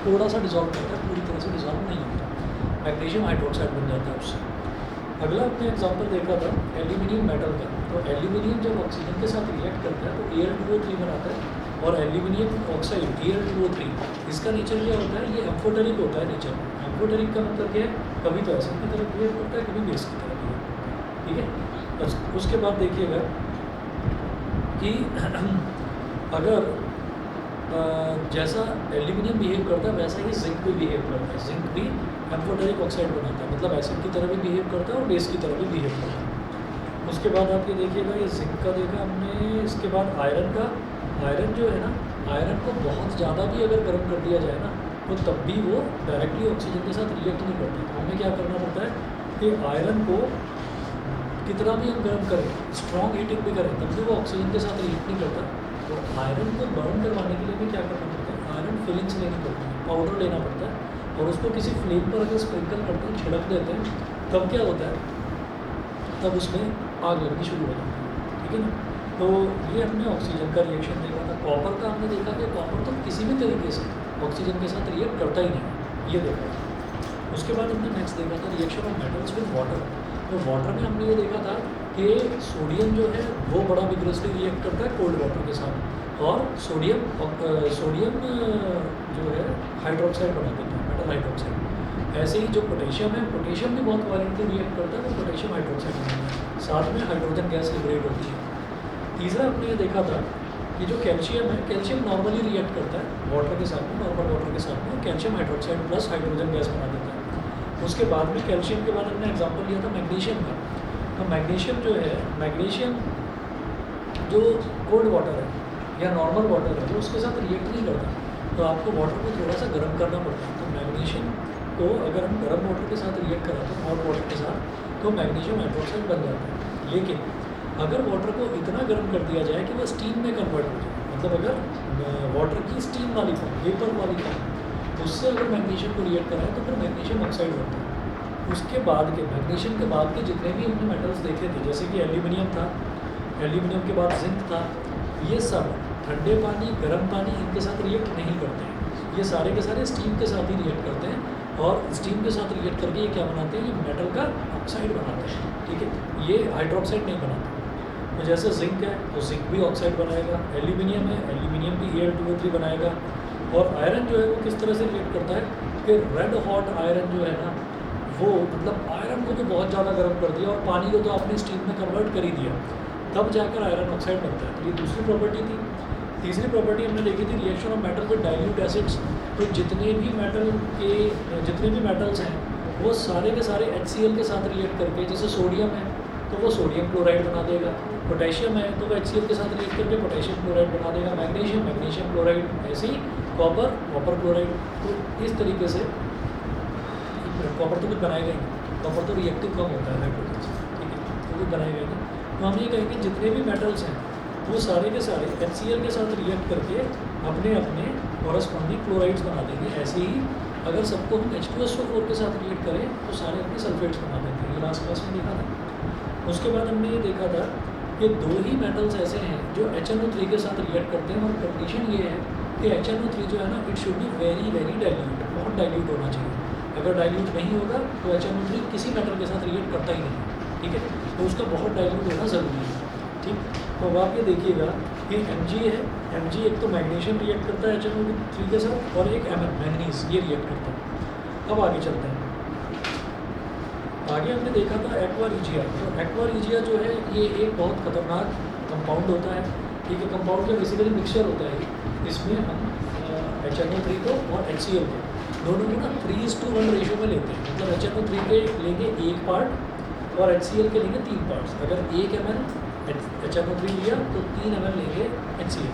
थोड़ा सा डिजॉल्व करता है, पूरी तरह से डिजॉल्व नहीं होता, मैग्नीशियम हाइड्रोक्साइड बन जाता है उससे। अगला अपने एग्जांपल देखा था एल्यूमिनियम मेटल का। तो एल्यूमिनियम जब ऑक्सीजन के साथ रिएक्ट करता है तो Al2O3 बनाता है, और एल्यूमिनियम ऑक्साइड Al2O3 इसका नेचर क्या होता है, ये एम्फोटेरिक होता है नेचर में। एम्फोटेरिक का मतलब क्या है, कभी तो एसिड की तरफ बिहेव करता है, कभी बेस की तरफ बिहेव करता है, ठीक है। बस उसके बाद देखिएगा कि अगर जैसा एल्यूमिनियम बिहेव करता है वैसा ही जिंक भी बिहेव करता है। जिंक भी एम्फोटेरिक ऑक्साइड बनाता है, मतलब एसिड की तरह भी बिहेव करता है और बेस की तरह भी बिहेव करता है। उसके बाद आप ये देखिएगा, ये जिंक का देखा हमने। इसके बाद आयरन का। आयरन जो है ना, आयरन को बहुत ज़्यादा भी अगर गर्म कर दिया जाए ना तो तब भी वो डायरेक्टली ऑक्सीजन के साथ रिएक्ट नहीं करता। तो हमें क्या करना पड़ता है कि आयरन को कितना भी हम गर्म करें, स्ट्रॉन्ग हीटिंग भी करें, तब भी वो ऑक्सीजन के साथ रिएक्ट नहीं करता। तो आयरन को बर्न करवाने के लिए भी क्या करना पड़ता है, आयरन फिलिंग्स लेनी पड़ती है, पाउडर लेना पड़ता है, और उसको किसी फ्लेम पर अगर स्प्रिंकल करते हैं, छिड़क देते हैं, तब क्या होता है, तब उसमें आग लगनी शुरू हो जाती है, ठीक है ना। तो ये हमने ऑक्सीजन का रिएक्शन देखा था। कॉपर का हमने देखा कि कॉपर तो किसी भी तरीके से ऑक्सीजन के साथ रिएक्ट करता ही नहीं, ये देखा था। उसके बाद हमने नेक्स्ट देखा था reaction of metals with water. तो वाटर में हमने ये देखा था कि सोडियम जो है वो बड़ा विग्रसली रिएक्ट करता है कोल्ड वाटर के साथ, और सोडियम जो है हाइड्रोक्साइड बना देता है, मेटल हाइड्रोक्साइड। ऐसे ही जो पोटेशियम है, पोटेशियम भी बहुत वायलेंटली रिएक्ट करता है, तो पोटेशियम हाइड्रोक्साइड बनाता है, साथ में हाइड्रोजन गैस लिबरेट होती है। तीसरा हमने ये देखा था कि जो कैल्शियम है, कैल्शियम नॉर्मली रिएक्ट करता है वाटर के साथ में, नॉर्मल वाटर के साथ में calcium hydroxide plus hydrogen gas बना देता है। उसके बाद में कैल्शियम के बाद हमने एग्जांपल लिया था मैग्नीशियम का। तो मैग्नीशियम जो है, मैग्नीशियम जो कोल्ड वाटर है या नॉर्मल वाटर है वो उसके साथ रिएक्ट नहीं करता, तो आपको वाटर को थोड़ा सा गर्म करना पड़ता है। तो मैग्नीशियम को अगर हम गर्म वाटर के साथ रिएक्ट कराते हैं, हॉट वाटर के साथ, तो मैग्नीशियम हाइड्रोक्साइड बन जाता है। लेकिन अगर वाटर को इतना गर्म कर दिया जाए कि वह स्टीम में कन्वर्ट हो जाए, मतलब अगर वाटर की स्टीम वाली फॉर्म, वेपर वाली फॉर्म, उससे अगर मैग्नीशियम को रिएक्ट कराएं तो फिर मैग्नीशियम ऑक्साइड बनता है। उसके बाद के मैग्नीशियम के बाद के जितने भी हमने मेटल्स देखे थे, जैसे कि एल्यूमिनियम था, एल्यूमिनियम के बाद जिंक था, ये सब ठंडे पानी, गर्म पानी इनके साथ रिएक्ट नहीं करते हैं। ये सारे के सारे स्टीम के साथ ही रिएक्ट करते हैं, और स्टीम के साथ रिएक्ट करके ये क्या बनाते हैं, ये मेटल का ऑक्साइड बनाते हैं, ठीक है। ये हाइड्रोक्साइड नहीं बनाते। तो जैसे जिंक है तो जिंक भी ऑक्साइड बनाएगा, एल्यूमिनियम है, एल्यूमिनियम भी Al2O3 बनाएगा। और आयरन जो है वो किस तरह से रिएक्ट करता है कि रेड हॉट आयरन जो है ना, वो मतलब आयरन को तो बहुत ज़्यादा गर्म कर दिया और पानी को तो आपने स्टीम में कन्वर्ट कर ही दिया, तब जाकर आयरन ऑक्साइड बनता है। तो ये दूसरी प्रॉपर्टी थी। तीसरी प्रॉपर्टी हमने देखी थी reaction of metal with dilute acids. तो जितने भी मेटल्स हैं वो सारे के सारे HCl के साथ रिएक्ट करके, जैसे सोडियम है तो वो सोडियम क्लोराइड बना देगा, पोटेशियम है तो वो HCl के साथ रिएक्ट करके पोटेशियम क्लोराइड बना देगा, मैग्नीशियम क्लोराइड, ऐसे ही कॉपर क्लोराइड। तो इस तरीके से कॉपर तो कुछ बनाएगा ही नहीं, कॉपर तो रिएक्टिव कम होता है हाइड्रोजन से, ठीक है, तो कुछ बनाएगा ही नहीं। तो हम ये कहेंगे जितने भी मेटल्स हैं वो सारे के सारे HCl के साथ रिएक्ट करके अपने अपने कॉरस्पॉन्डिंग क्लोराइड्स बना देंगे। ऐसे ही अगर सबको हम H2SO4 के साथ रिएक्ट करें तो सारे अपने सल्फेट्स बना देते हैं। ये लास्ट क्लास में देखा था। उसके बाद हमने ये देखा था कि दो ही मेटल्स ऐसे हैं जो HNO3 के साथ रिएक्ट करते हैं, और कंडीशन ये है कि HNO3 जो है ना, it should be very very dilute, बहुत डाइल्यूट होना चाहिए। अगर डाइल्यूट नहीं होगा तो HNO3 किसी मेटल के साथ रिएक्ट करता ही नहीं, ठीक है। तो उसका बहुत डाइल्यूट होना ज़रूरी है, ठीक। तो अब आप ये देखिएगा कि Mg है, Mg एक तो मैग्नीशियम रिएक्ट करता है HNO3 के साथ, और एक Mn मैंगनीज ये रिएक्ट करता है। अब आगे चलते हैं। आगे हमने देखा था एक्वा रिजिया। तो एक्वा रिजिया जो है ये एक बहुत खतरनाक कंपाउंड होता है, ठीक है। कंपाउंड का बेसिकली मिक्सचर होता है, इसमें हम HNO3 को और HCl को दोनों को ना 3:1 रेशो में लेते हैं। मतलब HNO3 के लेंगे 1 पार्ट और HCl के लेंगे 3 पार्ट्स। अगर 1 ml HNO3 लिया तो 3 ml लेंगे HCl,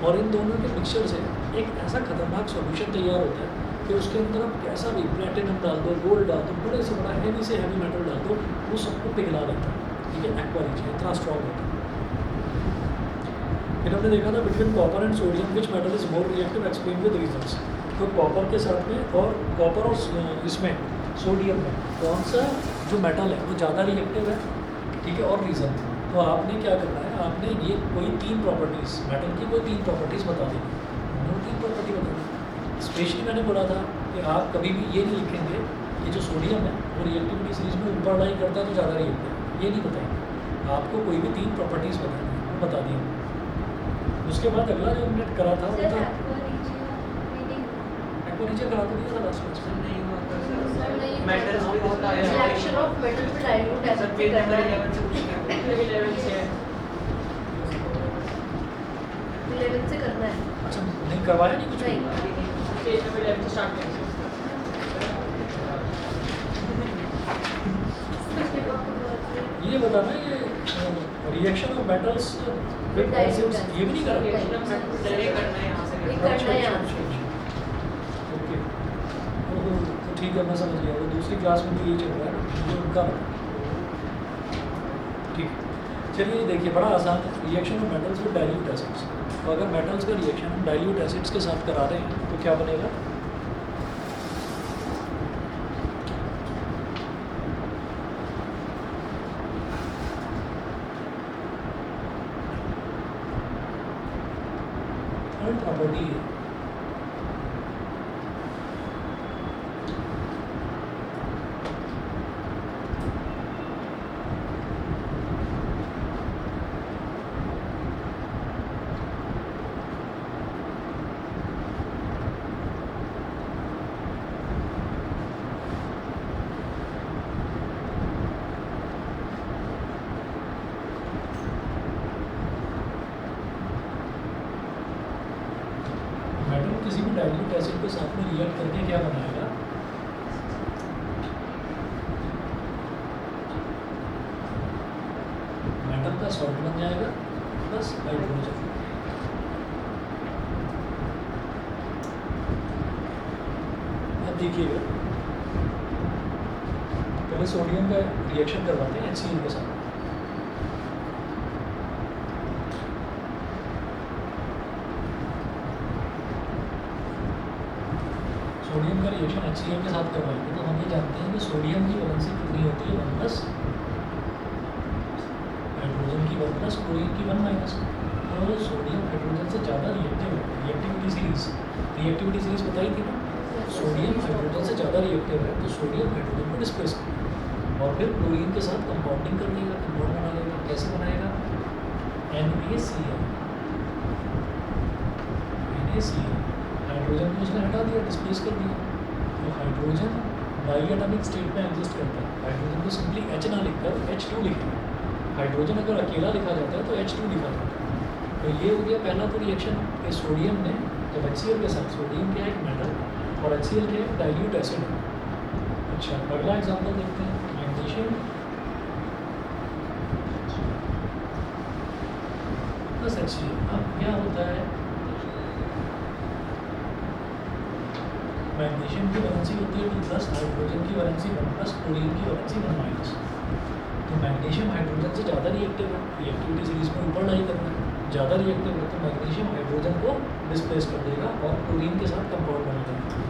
और इन दोनों के मिक्सचर से एक ऐसा खतरनाक सॉल्यूशन तैयार होता है कि उसके अंदर आप कैसा भी प्लेटिनम डाल दो, गोल्ड डाल दो, बड़े से बड़ा हैवी से हैवी मेटल डाल दो, वो सबको पिघला देता है, ठीक है। एक्वा रिजिया इतना स्ट्रॉन्ग होता है। फिर हमने देखा था between copper and sodium which metal is more reactive, explain with reasons. तो कॉपर के साथ में और कॉपर और इसमें सोडियम में कौन सा जो मेटल है वो ज़्यादा रिएक्टिव है, ठीक है, और रीज़न। तो आपने क्या करना है, आपने ये कोई 3 प्रॉपर्टीज़ मेटल की कोई 3 प्रॉपर्टीज़ बता देंगे, 3 प्रॉपर्टी बता देंगे। स्पेशली मैंने बोला था कि आप कभी भी ये नहीं लिखेंगे कि जो सोडियम है वो रिएक्टिविटी सीरीज में ऊपर लाई करता है तो ज़्यादा रिएक्टिव है, ये नहीं बताएंगे। आपको कोई भी 3 प्रॉपर्टीज़ बतानी है, वो बता दिए। उसके बाद अगला जो हमने करा था वो था नीचे करा तो दिया था लास्ट में। नहीं हुआ था सर, मेटल्स पे इसका आया reaction of metal to dilute sir, acid page करना नंबर है। 11 से पूछना है। 11 से 11 से करना है। अच्छा नहीं करवाया नहीं कुछ भी? नहीं। पेज नंबर 11 से स्टार्ट करेंगे। ये बताना ये reaction of metals with acids ये भी नहीं करा? रिएक्शन ऑफ मेटल डायरेक्ट करना है यहाँ से ये करना है। करना है यहाँ से। ओके तो ठीक है, मैं समझ गया। वो दूसरी क्लास में भी यही चल रहा है ना, जो उनका ठीक। चलिए देखिए बड़ा आसान है, reaction of metals with dilute acids. तो अगर मेटल्स का रिएक्शन हम डाइल्यूट एसिड्स के साथ करा रहे हैं तो क्या बनेगा? थर्ड प्रॉपर्टी है मेटल किसी भी डाइल्यूट एसिड के साथ में रिएक्ट करके क्या बनाएगा? मेटल का सॉल्ट बन जाएगा प्लस हाइड्रोजन। अब देखिएगा पहले सोडियम का रिएक्शन करवाते हैं HCl के साथ। सोडियम का रिएक्शन HCl के साथ करवाएंगे तो हम ये जानते हैं कि सोडियम की वैलेंसी कितनी होती है 1 प्लस हाइड्रोजन की 1 प्लस क्लोरीन की 1 माइनस। तो सोडियम हाइड्रोजन से ज़्यादा रिएक्टिव है। रिएक्टिविटी सीरीज बताई थी ना, सोडियम हाइड्रोजन से ज़्यादा रिएक्टिव है तो सोडियम हाइड्रोजन को डिस्प्लेस करेगा और फिर क्लोरीन के साथ कंपाउंडिंग कर लेगा, कंपाउंड बना लेगा। कैसे बनाएगा? NaCl। हाइड्रोजन को उसने हटा दिया, डिस्प्लेस कर दिया। तो हाइड्रोजन डाइएटॉमिक स्टेट में एग्जिस्ट करता है। हाइड्रोजन को सिंपली H ना लिखकर H2 लिखेंगे। हाइड्रोजन अगर अकेला लिखा जाता है तो H2 लिखा जाता है। तो ये हो गया पहला तो रिएक्शन कि सोडियम ने जब HCl के साथ, सोडियम क्या है एक मेटल और HCl क्या है डाइल्यूट एसिड है। अच्छा अगला एग्जांपल देखते हैं, मैग्नीशियम प्लस HCl। अब क्या होता है, मैग्नीशियम की वैलेंसी होती है 2 प्लस, हाइड्रोजन की वैलेंसी 1 प्लस, क्लोरीन की वैलेंसी 1 माइनस। तो मैग्नीशियम हाइड्रोजन से ज़्यादा रिएक्टिव है, रिएक्टिविटी सीरीज में ऊपर लाई करना है, ज़्यादा रिएक्टिव है तो मैग्नीशियम हाइड्रोजन को डिस्प्लेस कर देगा और क्लोरीन के साथ कंपाउंड बन जाएगा।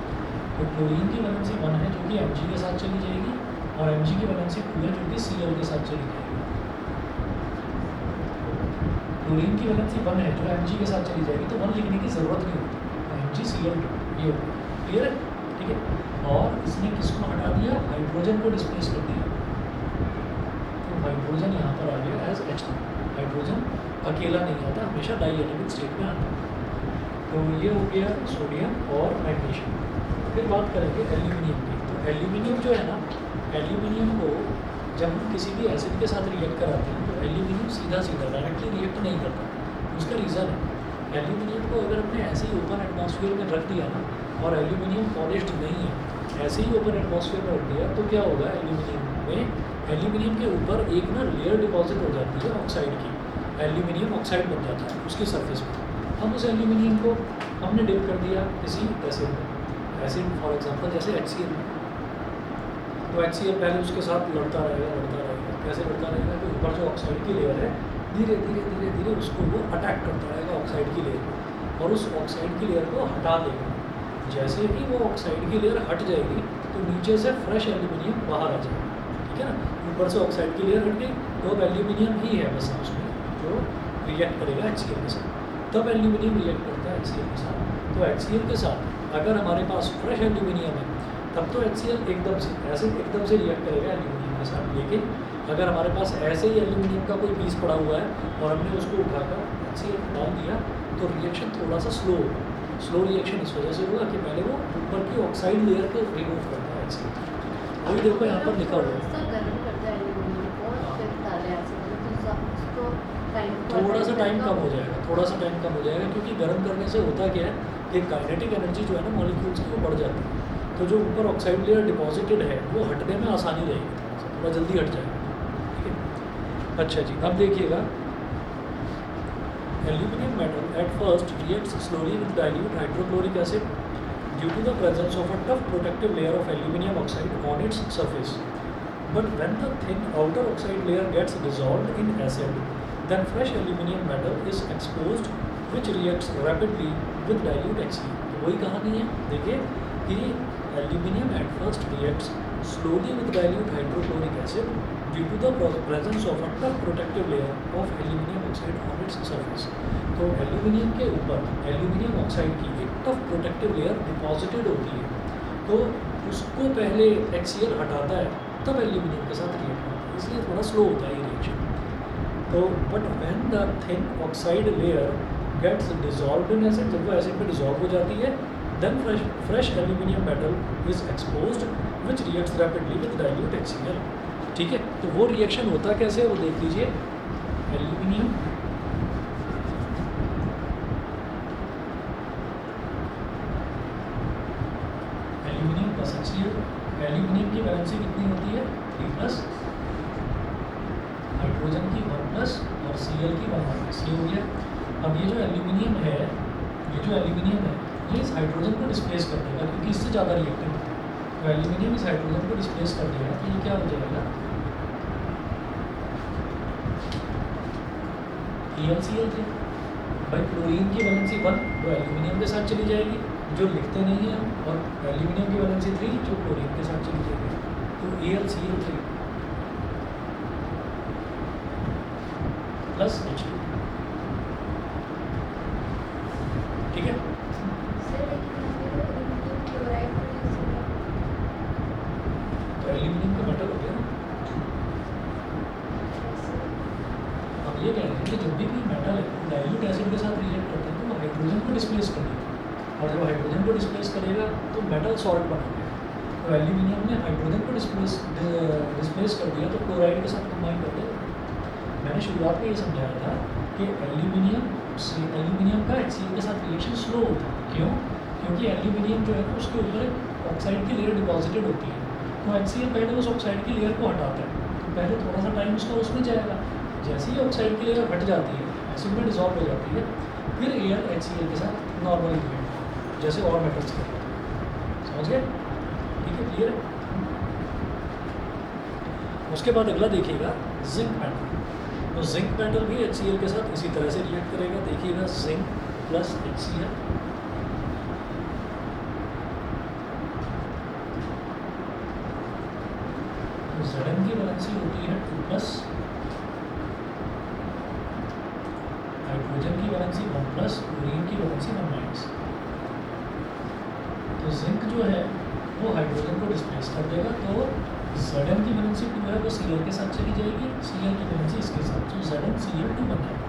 तो क्लोरीन की वैलेंसी 1 है जो कि Mg के साथ चली जाएगी और Mg की वैलेंसी 2 है जो कि Cl के साथ चली जाएगी। क्लोरीन की वैलेंसी 1 है जो Mg के साथ चली जाएगी तो 1 लिखने की ज़रूरत नहीं होती, MgCl2 ये होगा। क्लियर है? ठीक है। और इसने किसको हटा दिया? हाइड्रोजन को डिस्प्लेस कर दिया। तो हाइड्रोजन यहाँ पर आ गया एज H2। हाइड्रोजन अकेला नहीं आता, हमेशा डाइएटॉमिक स्टेट में आता है। तो ये हो गया सोडियम और मैग्नीशियम। फिर बात करेंगे एल्यूमिनियम की। तो एल्यूमिनियम जो है ना, एल्यूमिनियम को जब हम किसी भी एसिड के साथ रिएक्ट कराते हैं तो एल्यूमिनियम सीधा सीधा डायरेक्टली रिएक्ट नहीं करता। उसका रीज़न है, एल्यूमिनियम को अगर हमने ऐसे ही ओपन एटमॉस्फेयर में रख दिया ना और एल्यूमिनियम पॉलिश्ड नहीं है, ऐसे ही ओपन एटमॉस्फेयर में रख दिया तो क्या होगा, एल्यूमिनियम में एल्यूमिनियम के ऊपर एक ना लेयर डिपॉजिट हो जाती है ऑक्साइड की, एल्यूमिनियम ऑक्साइड बन जाता है उसकी सरफेस पर। हम उस एल्यूमिनियम को हमने डिप कर दिया किसी एसिड में, एसिड फॉर एग्जांपल जैसे HCl में। तो HCl पहले उसके साथ लड़ता रहेगा। कैसे लड़ता रहेगा? तो ऊपर जो ऑक्साइड की लेयर है धीरे धीरे उसको वो अटैक करता रहेगा ऑक्साइड की लेयर को और उस ऑक्साइड की लेयर को हटा देगा। जैसे ही वो ऑक्साइड की लेयर हट जाएगी तो नीचे से फ्रेश एल्यूमिनियम बाहर आ जाएगा। ठीक है ना? ऊपर से ऑक्साइड की लेयर हट गई तो अब एल्यूमिनियम ही है बस उसमें जो रिएक्ट करेगा HCl के साथ। तब एल्यूमिनियम रिएक्ट करता है HCl के साथ। तो HCl के साथ अगर हमारे पास फ्रेश एल्यूमिनियम है तब तो HCl एकदम से रिएक्ट करेगा एल्यूमिनियम के साथ, लेकिन अगर हमारे पास ऐसे ही एल्यूमिनियम का कोई पीस पड़ा हुआ है और हमने उसको उठाकर HCl में डाल दिया तो रिएक्शन थोड़ा सा स्लो रिएक्शन इस वजह से होगा कि पहले वो ऊपर की ऑक्साइड लेयर को रिमूव करता है HCl। अभी देखो यहाँ पर लिखा हुआ है थोड़ा सा गर्म करता है एल्यूमिनियम को और फिर डाले ऐसे तो उसको थोड़ा सा टाइम कम हो जाएगा, क्योंकि गर्म करने से होता क्या है कि काइनेटिक एनर्जी जो है ना मॉलिक्यूल्स की वो बढ़ जाती है, तो जो ऊपर ऑक्साइड लेयर डिपॉजिटेड है वो हटने में आसानी रहेगी, थोड़ा जल्दी हट जाएगा। ठीक है, अच्छा जी, अब देखिएगा aluminium metal at first reacts slowly with dilute hydrochloric acid due to the presence of a tough protective layer of aluminium oxide on its surface. But when the thin outer oxide layer gets dissolved in acid, then fresh aluminium metal is exposed, which reacts rapidly with dilute HCl. तो वही कहानी है, देखिए कि aluminium at first reacts slowly with dilute hydrochloric acid due to the presence of a tough protective layer of aluminium oxide on its surface. तो aluminium के ऊपर aluminium oxide की एक टफ प्रोटेक्टिव लेयर डिपॉजिटेड होती है, तो उसको पहले HCl हटाता है तब एल्यूमिनियम के साथ रिएक्ट होता है, इसलिए थोड़ा स्लो होता है ये रिएक्शन। तो but when the thin oxide layer gets dissolved in acid, जब वो एसिड में डिजॉल्व हो जाती है, then fresh aluminium metal is exposed which reacts rapidly with dilute HCl। ठीक है, तो वो रिएक्शन होता कैसे है वो देख लीजिए। एल्यूमिनियम प्लस HCl, एल्यूमिनियम की वैलेंसी कितनी होती है 3+, हाइड्रोजन की 1+ और Cl की 1-, ये हो गया। अब ये जो एल्यूमिनियम है ये इस हाइड्रोजन को डिस्प्लेस कर देगा, क्योंकि इससे ज़्यादा रिएक्टिव है, तो एल्यूमिनियम इस हाइड्रोजन को डिस्प्लेस कर देगा, तो ये क्या हो जाएगा AlCl3। भाई क्लोरीन की वैलेंसी 1 वो एल्यूमिनियम के साथ चली जाएगी, जो लिखते नहीं हैं, और एल्यूमिनियम की वैलेंसी 3 जो क्लोरीन के साथ चली जाएगी, तो AlCl3 प्लस HCl। ठीक है, तो एल्यूमिनियम का मेटल हो गया ना। अब ये कह रहे हैं कि जब भी कोई मेटल है डाइल्यूट एसिड के साथ रिएक्ट करता है तो वो हाइड्रोजन को डिस्प्लेस कर देगा, और जब हाइड्रोजन को डिस्प्लेस करेगा तो मेटल सॉल्ट बनेगा। तो एल्यूमिनियम ने हाइड्रोजन को डिस्प्लेस कर दिया तो क्लोराइड के साथ कंबाइन कर देगा। मैंने शुरुआत में ये समझाया था कि एल्यूमिनियम का HCl के साथ रिएक्शन स्लो होता है। क्यों? क्योंकि एल्यूमिनियम जो है ना उसके ऊपर ऑक्साइड की लेयर डिपॉजिटेड होती है, तो HCl पहले उस ऑक्साइड की लेयर को हटाता है, तो पहले थोड़ा सा टाइम उसका उसमें जाएगा। जैसे ही ऑक्साइड की लेयर हट जाती है, एसिड में डिजॉल्व हो जाती है, फिर HCl के साथ नॉर्मली रिएक्ट जैसे और मेटल्स करते हैं। समझ गए? ठीक है, क्लियर है? उसके बाद अगला देखिएगा जिंक मेटल। तो जिंक मेटल भी HCl के साथ इसी तरह से रिएक्ट करेगा। देखिएगा जिंक प्लस HCl, तो Zn की वैलेंसी होती है 2+, हाइड्रोजन की वैलेंसी 1+, क्लोरीन की वैलेंसी 1-। तो जिंक जो है वो हाइड्रोजन को डिस्प्लेस कर देगा, तो Zn की वैलेंसी 2 है वो Cl के साथ चली जाएगी, Cl की वैलेंसी इसके साथ, तो ZnCl2 बन जाएगा।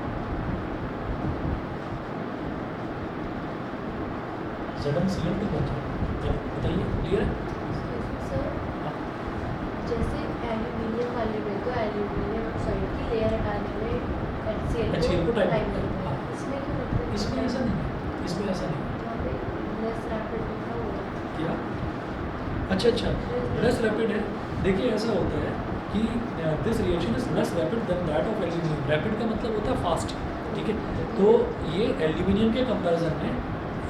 ZnCl2 बन जाएगा। बताइए, क्लियर है? जैसे एल्यूमिनियम वाले में तो एल्यूमिनियम ऑक्साइड की लेयर हटाने में HCl को टाइम लगता है, इसमें क्यों लगता है? इसमें ऐसा नहीं है, इसमें ऐसा नहीं है। वहाँ पे लेस रैपिड लिखा हुआ है। क्या? अच्छा, लेस रैपिड है। देखिए ऐसा होता है कि this reaction is less rapid than that of aluminium. Rapid का मतलब होता है फास्ट, ठीक है? तो ये एल्यूमिनियम के कंपैरिजन में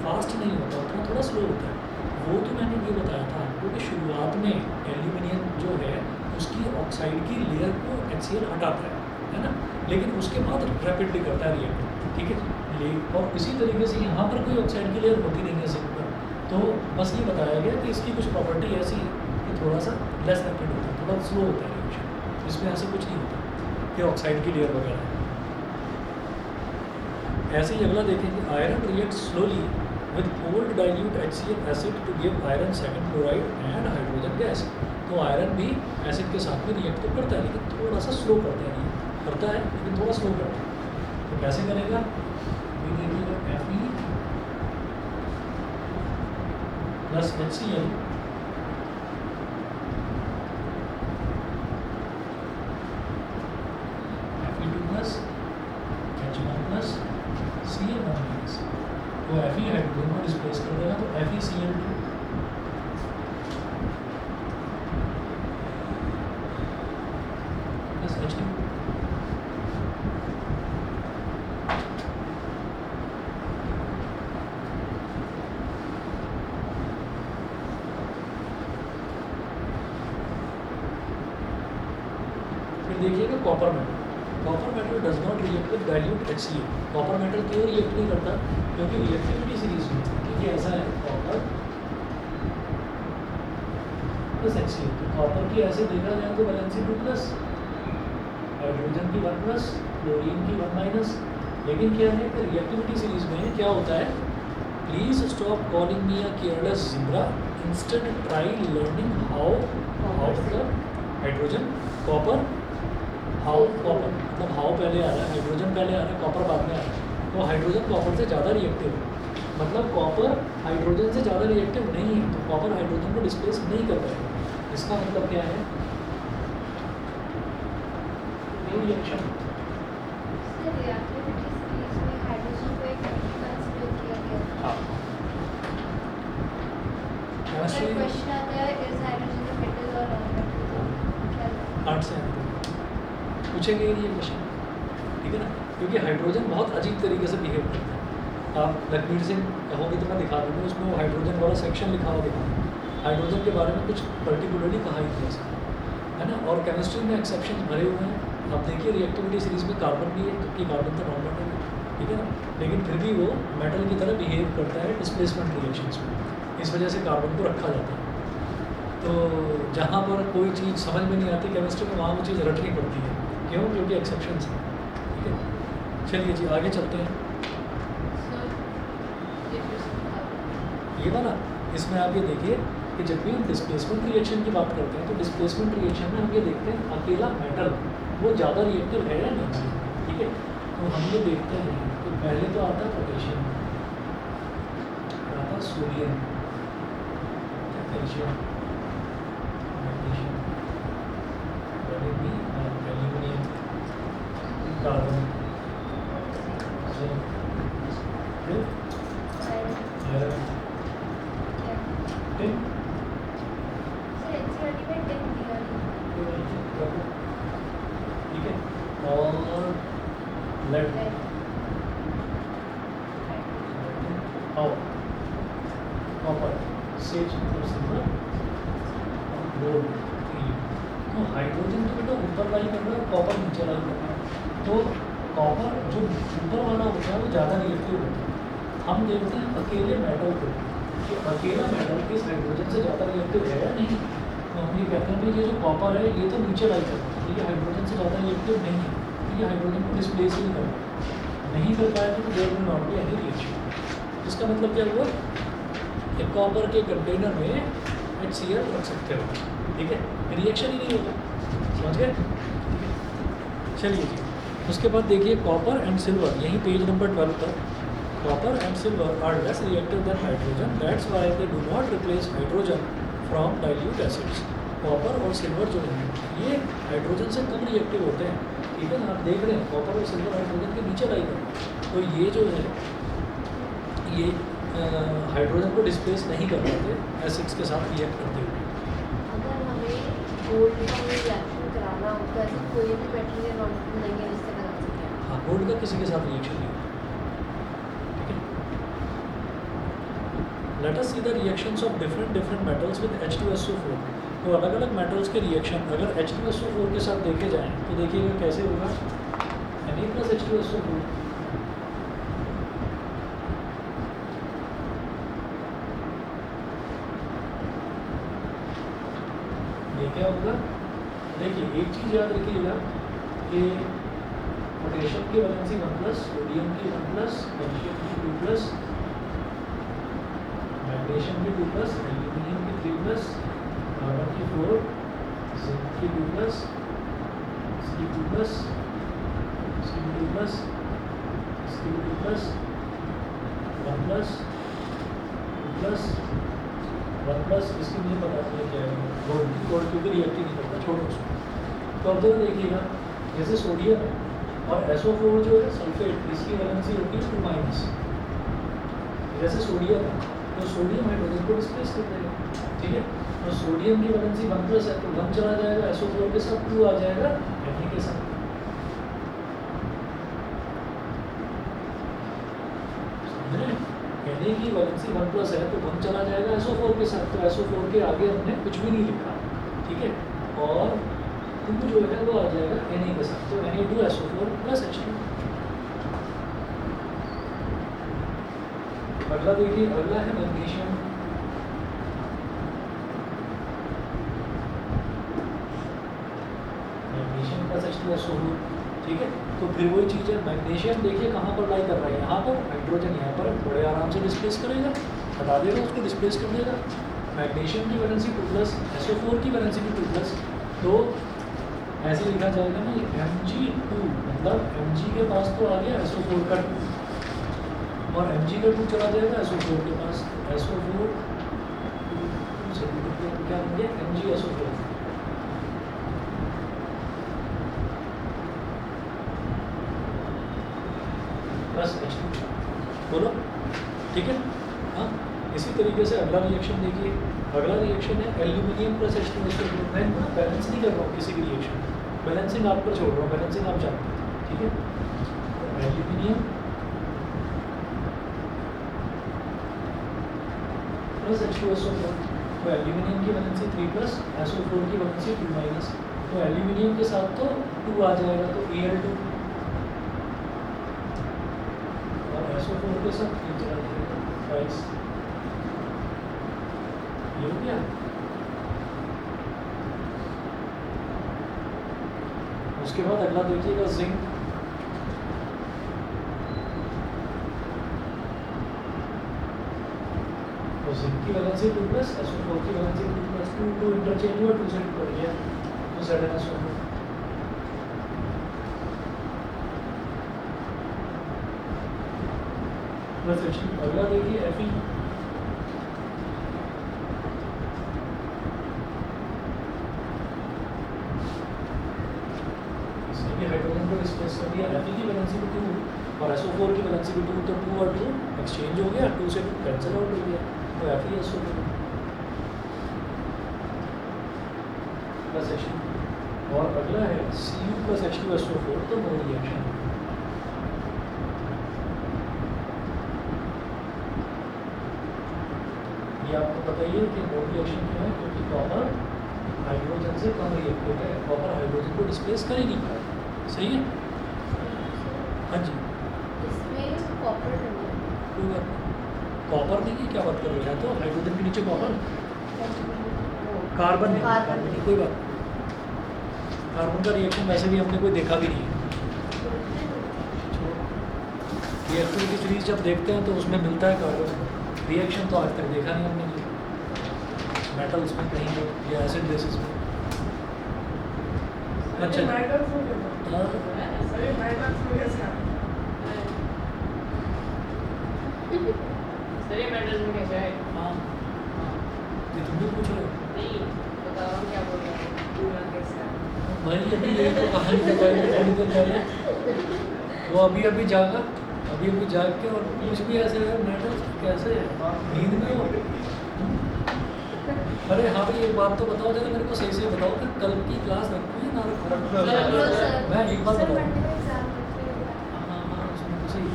फास्ट नहीं होता, उतना थोड़ा स्लो होता है। वो तो मैंने ये बताया था आपको कि शुरुआत में एल्यूमिनियम जो है उसकी ऑक्साइड की लेयर को HCl हटाता है ना, लेकिन उसके बाद रैपिडली करता है रिएक्ट, ठीक है? और इसी तरीके से यहाँ पर कोई ऑक्साइड की लेयर होती नहीं है जिंक पर, तो बस ये बताया गया कि इसकी कुछ प्रॉपर्टी ऐसी है कि थोड़ा सा लेस रैपिड होता है, थोड़ा स्लो होता है रिएक्शन। इसमें ऐसे कुछ नहीं होता कि ऑक्साइड की लेयर वगैरह है। ऐसे ही अगला देखेंगे, iron react slowly with cold dilute HCl acid to give iron second chloride and hydrogen gas. तो आयरन भी एसिड के साथ में रिएक्ट तो करता है, लेकिन थोड़ा सा स्लो करता है, करता है लेकिन थोड़ा स्लो करता है। तो कैसे करेगा, ये देखिएगा Fe plus HCl Fe2 plus H1 plus Cl minus, तो Fe हाइड्रोजन को डिस्प्लेस कर देगा, तो FeCl2 प्लस H2। फिर देखिएगा copper metal. Copper metal does not react with dilute HCl। Copper metal क्यों रिएक्ट नहीं करता, क्योंकि रिएक्टिविटी सीरीज में देखिए ऐसा है कॉपर प्लस HCl। तो कॉपर की ऐसे देखा जाए तो वैलेंसी 2 प्लस, हाइड्रोजन की 1 प्लस, क्लोरीन की 1 माइनस। लेकिन क्या है कि रिएक्टिविटी सीरीज में क्या होता है, please stop calling me a careless zebra, instead try learning how the hydrogen copper, how copper मतलब हाउ पहले आ रहा है, हाइड्रोजन पहले आ रहा है, कॉपर बाद में आ रहा है। तो हाइड्रोजन कॉपर से ज़्यादा रिएक्टिव है, मतलब कॉपर हाइड्रोजन से ज़्यादा रिएक्टिव नहीं है, तो कॉपर हाइड्रोजन को डिस्प्लेस नहीं कर पाएगा। इसका मतलब क्या है, ये रिएक्शन सर रिएक्टिविटी सीरीज में हाइड्रोजन को एक मेटल कंसीडर किया गया है। हाँ सर क्वेश्चन आता है इज हाइड्रोजन अ मेटल और नॉन मेटल, क्या आर्ट से पूछेंगे ये क्वेश्चन, ठीक है ना, क्योंकि हाइड्रोजन बहुत अजीब तरीके से बिहेव करता है। आप लखमीर से कहोगे तो मैं दिखा दूँगा, उसमें वो हाइड्रोजन वाला सेक्शन लिखा हुआ दिखा, हाइड्रोजन के बारे में कुछ पर्टिकुलरली कहा ही था है ना। और केमिस्ट्री में एक्सेप्शन भरे हुए हैं। आप देखिए रिएक्टिविटी सीरीज में कार्बन भी है, जबकि कार्बन तो नॉन मेटल है, ठीक है ना, लेकिन फिर भी वो मेटल की तरह बिहेव करता है डिस्प्लेसमेंट रिएक्शंस में, इस वजह से कार्बन को रखा जाता है। तो जहाँ पर कोई चीज़ समझ में नहीं आती केमिस्ट्री में, वहाँ वो चीज़ रटनी पड़ती है, क्यों, क्योंकि एक्सेप्शंस हैं, ठीक है। चलिए जी आगे चलते हैं। ये वाला, इसमें आप ये देखिए कि जब भी हम डिस्प्लेसमेंट रिएक्शन की बात करते हैं तो डिस्प्लेसमेंट रिएक्शन में हम ये देखते हैं अकेला मेटल वो ज़्यादा रिएक्टिव है या नहीं, ठीक है। तो हम ये देखते हैं तो पहले तो आता है पोटेशियम, आता sodium, calcium, magnesium, aluminium, carbon, iron, tin, sir NCERT में टिन दिया है, ठीक है, और लेड, और कॉपर, सेज और सिल्वर, गोल्ड। तो हाइड्रोजन तो बेटा ऊपर लाई कर रहा है, कॉपर नीचे लाई कर रहा है। तो कॉपर जो ऊपर वाला होता है वो ज़्यादा रिएक्टिव होता है। हम देखते हैं अकेले मेटल को कि अकेला मेटल इस हाइड्रोजन से ज़्यादा रिएक्टिव है या नहीं। तो हम ये कहते हैं कि ये जो कॉपर है ये तो नीचे लाई कर रहा है, ये हाइड्रोजन से ज़्यादा रिएक्टिव नहीं है, ये हाइड्रोजन को डिस्प्लेस ही नहीं कर पाया, तो there will not be any reaction. इसका मतलब क्या हुआ कि कॉपर के कंटेनर में HCl रख सकते हो, ठीक है, रिएक्शन ही नहीं होगा, समझ गए। चलिए जी, उसके बाद देखिए कॉपर एंड सिल्वर, यही पेज नंबर 12 पर, copper and silver are less reactive than hydrogen, that's why they do not replace hydrogen from dilute acids. Copper और सिल्वर जो हैं ये हाइड्रोजन से कम रिएक्टिव होते हैं, ठीक है ना। आप देख रहे हैं कॉपर और सिल्वर हाइड्रोजन के नीचे लाई कर, तो ये जो है ये हाइड्रोजन को डिस्प्लेस नहीं कर पाते एसिड्स के साथ रिएक्ट करते हुए। अगर हमें गोल्ड का रिएक्शन कराना हो तो ऐसे कोई भी मेटल या नॉन मेटल नहीं है जिससे करा सकते हैं। हाँ, गोल्ड का किसी के साथ रिएक्शन नहीं होता, ठीक है। Let us see the reactions of different metals with H2SO4। तो अलग अलग मेटल्स के रिएक्शन अगर H2SO4 के साथ देखे जाएँ तो देखिएगा कैसे होगा, Na+H2SO4, ये क्या होगा। देखिए एक चीज़ याद रखिएगा कि पोटेशियम की वैलेंसी 1+, सोडियम की 1+, कैल्शियम की 2+, मैग्नीशियम की 2 प्लस, एल्यूमिनियम की 3 प्लस, कार्बन की 4, जिंक की 2 प्लस, इसकी 2 प्लस, इसकी 2 प्लस, इसकी 2 प्लस, 1 प्लस, 2 प्लस, 1 प्लस, इसकी मुझे पता नहीं है क्या है, गोल्ड क्योंकि रिएक्ट ही नहीं करता, छोड़ो उसको। तो अब तक देखिएगा जैसे सोडियम है और SO4 जो है सल्फेट, इसकी वैलेंसी होती है 2 माइनस। जैसे सोडियम है तो सोडियम हाइड्रोजन को डिस्प्लेस कर देगा, ठीक है। और सोडियम की वैलेंसी 1 प्लस है तो 1 चला जाएगा SO4 के साथ, 2 आ जाएगा Fe के साथ। समझ रहे हैं? कहने की वैलेंसी 1 प्लस है तो 1 चला जाएगा SO4 के साथ, तो SO4 के आगे हमने कुछ भी नहीं लिखा, ठीक है। और 2 जो है वो आ जाएगा Na के साथ, तो Na2SO4 प्लस H2। अगला देखिए, अगला है मैग्नीशियम। मैग्नीशियम प्लस H2SO4, ठीक है। तो फिर वही चीज़ है, मैग्नीशियम देखिए कहाँ पर लाई कर रहा है, यहाँ पर हाइड्रोजन यहाँ पर बड़े आराम से डिस्प्लेस करेगा, हटा देगा उसको, डिस्प्लेस कर देगा। मैग्नीशियम की वैलेंसी 2 प्लस, SO4 की वैलेंसी भी 2 प्लस, तो ऐसे लिखा जाएगा ना Mg2, मतलब Mg के पास तो आ गया SO4 का 2 और Mg का 2 चला जाएगा SO4 के पास, SO4 से क्या बन गया MgSO4 प्लस H2, बोलो ठीक है। हाँ, इसी तरीके से अगला रिएक्शन देखिए, अगला रिएक्शन है एल्यूमिनियम प्लस H2SO4। मैं बैलेंस नहीं कर रहा हूँ किसी भी रिएक्शन, बैलेंसिंग आप पर छोड़ रहा हूँ, बैलेंसिंग आप जानते हैं, ठीक है। एल्यूमिनियम प्लस H2SO4, तो एल्यूमिनियम की वैलेंसी 3 प्लस, SO4 की वैलेंसी 2 माइनस, तो एल्यूमिनियम के साथ तो 2 आ जाएगा तो Al2 और SO4 के साथ 3 चला जाएगा 5। ये हो गया। उसके बाद अगला देखिएगा जिंक। तो जिंक की वैलेंसी 2 प्लस, SO4 की वैलेंसी 2 प्लस, 2 इंटरचेंज हुआ, 2 से 2 कट गया तो ZnSO4 प्लस H2। अगला देखिए Fe। हाइड्रोजन को डिस्प्लेस कर दिया, Fe की वैलेंसी भी 2 और SO4 की वैलेंसी भी 2, तो 2 और 2 एक्सचेंज हो गया, 2 से 2 कैंसिल आउट हो गया, तो FeSO4 प्लस H2। और अगला है Cu प्लस H2SO4, तो नो रिएक्शन। ये आपको पता ही है कि नो रिएक्शन क्यों है, क्योंकि कॉपर हाइड्रोजन से कम रिएक्टिव है, कॉपर हाइड्रोजन को डिस्प्लेस कर ही नहीं पाएगा, सही है। हाँ जी, इसमें कॉपर नहीं है। कोई बात नहीं, कॉपर नहीं है, क्या बात कर रहे हैं, तो हाइड्रोजन के नीचे कॉपर, कार्बन नहीं, कार्बन नहीं, कोई बात नहीं। कार्बन का रिएक्शन वैसे भी हमने कोई देखा भी नहीं है। रिएक्टिविटी सीरीज जब देखते हैं तो उसमें मिलता है कार्बन, रिएक्शन तो आज तक देखा नहीं हमने मेटल्स में कहीं पर या एसिड बेसिस में। अच्छा हाँ, सर ये मेटल्स में कैसे है? हाँ, ये तुम भी पूछ रहे हो नहीं बताओ हम क्या बोल रहे हैं, पूरा कैसे है? भाई अभी ये तो कहानी बताई थोड़ी देर पहले, वो अभी जागा, अभी जाग के और कुछ भी ऐसे है मेटल्स कैसे है, नींद में हो। अरे हाँ भाई एक बात तो बताओ जरा मेरे को सही से बताओ कि कल की क्लास रखो या ना रखो। मैं एक बात बताऊँ, हाँ उसमें तो सही,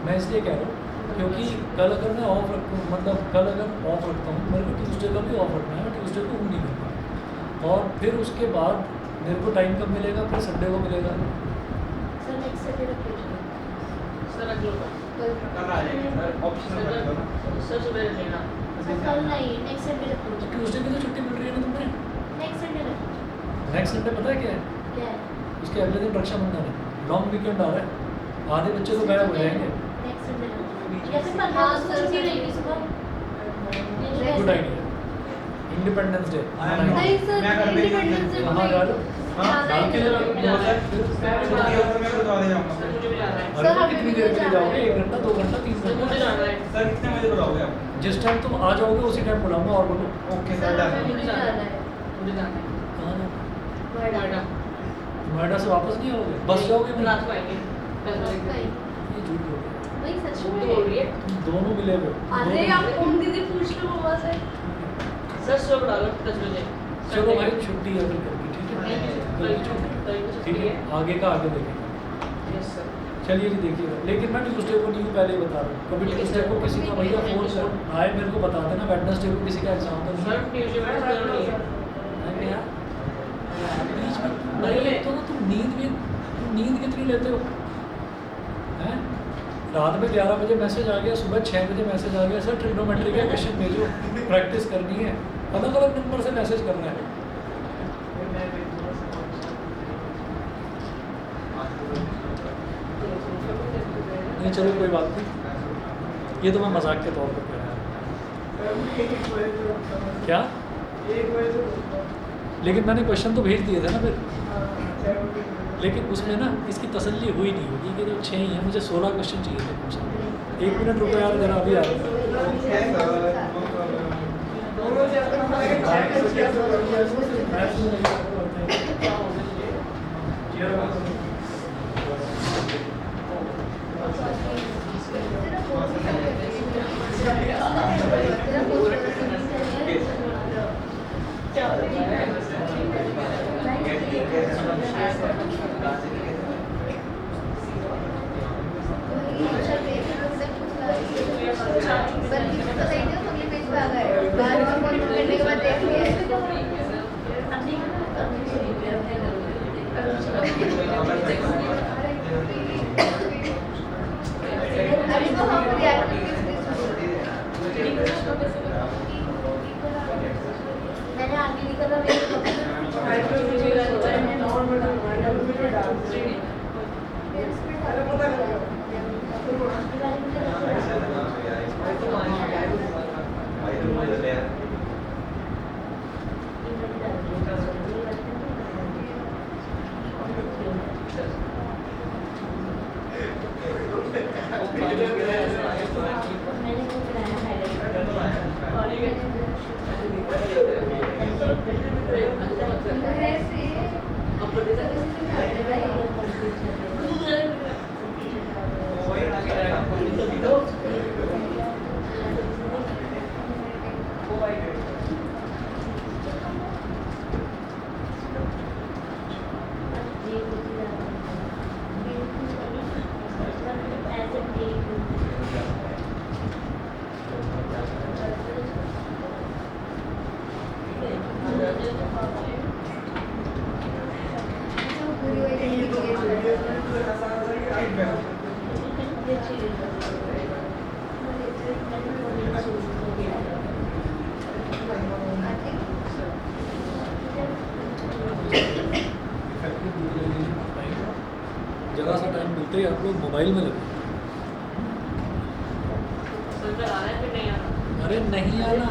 मैं इसलिए कह रहा हूँ क्योंकि कल अगर मैं ऑफ रखूँ, मतलब कल अगर ऑफ रखता हूँ, मेरे को ट्यूसडे का भी ऑफ रखना है, ट्यूसडे को हूँ नहीं करता, और फिर उसके बाद मेरे को टाइम कब मिलेगा, फिर संडे को मिलेगा। सर नेक्स्ट संडे रख लीजिए। सर रख लो कल आ जाएंगे सर, ऑप्शन रख दो ना। सर सुबह रख लेना। कल नहीं, नेक्स्ट संडे रख लीजिए। ट्यूसडे की तो छुट्टी मिल रही है ना तुम्हें। नेक्स्ट संडे रख लीजिए। नेक्स्ट संडे पता है क्या है, क्या है? उसके अगले दिन रक्षाबंधन है, लॉन्ग वीकेंड आ रहा है, आधे बच्चे तो गायब हो जाएंगे। नेक्स्ट संडे रख लीजिए। या फिर 15 को छुट्टी रहेगी सुबह। Good idea. इंडिपेंडेंस डे नहीं सर, मैं घर पे ही इंडिपेंडेंस डे को हाँ, नहीं। डालो। हाँ, डाल के जाना है। जरा दो सर छुट्टी हो तो मैं गुरुद्वारे जाऊंगा सर मुझे भी जाना है। अरे सर, हमें कितनी भी देर के लिए जाना जाओगे? है। 1 घंटा 2 घंटा 3 सर मुझे घंटा? जाना है। सर कितने बजे बुलाओगे आप? जिस टाइम तुम आ जाओगे उसी टाइम बुलाऊंगा। और बोलो ओके सर सर हमें डन। भी जाना है। मुझे जाना है। कहाँ जाना? नोएडा। नोएडा से वापस नहीं आओगे? बस जाओगे? रात को आएंगे 10 बजे के कहीं। करीब। ये झूठ बोल रहे हो। वही सच झूठ में। बोल रही है। तुम दोनों मिले हुए हो। अरे दोनों आप मिले। ओम दीदी पूछ लो मम्मा से। सर सुबह बुला लो 10 बजे। चलो भाई छुट्टी है फिर कल की, ठीक है? कल की छुट्टी है। कल की ठीक छुट्टी है, है। आगे का आगे देखेंगे। Yes sir. चलिए जी देखिएगा। लेकिन मैं ट्यूसडे को नहीं पहले ही बता रहा हूँ। कभी ट्यूसडे को किसी का भैया फोन आए मेरे को बता देना। वेडनेसडे को किसी का एग्जाम तो नहीं सर है। ट्यूसडे में जरूरी है। अरे यार, बीच में नहीं तो ना तुम नींद कितनी लेते हो हैं? रात में 11 बजे मैसेज आ गया, सुबह 6 बजे मैसेज आ गया, सर ट्रिग्नोमेट्री का क्वेश्चन भेजो, प्रैक्टिस करनी है। अलग अलग नंबर से मैसेज करना है। नहीं चलो कोई बात नहीं, ये तो मैं मजाक के तौर पर कह रहा हूँ। क्या? लेकिन मैंने क्वेश्चन तो भेज दिए थे ना फिर। लेकिन उसमें ना इसकी तसल्ली हुई नहीं होगी कि तो 6 ही है, मुझे 16 क्वेश्चन चाहिए थे तुमसे। 1 मिनट रुको यार, जरा अभी आ रहा हूँ। मैंने आगे निकला जरा सा टाइम मिलते ही आप लोग मोबाइल में लगे। सर कल आना है फिर नहीं आना? अरे नहीं आना,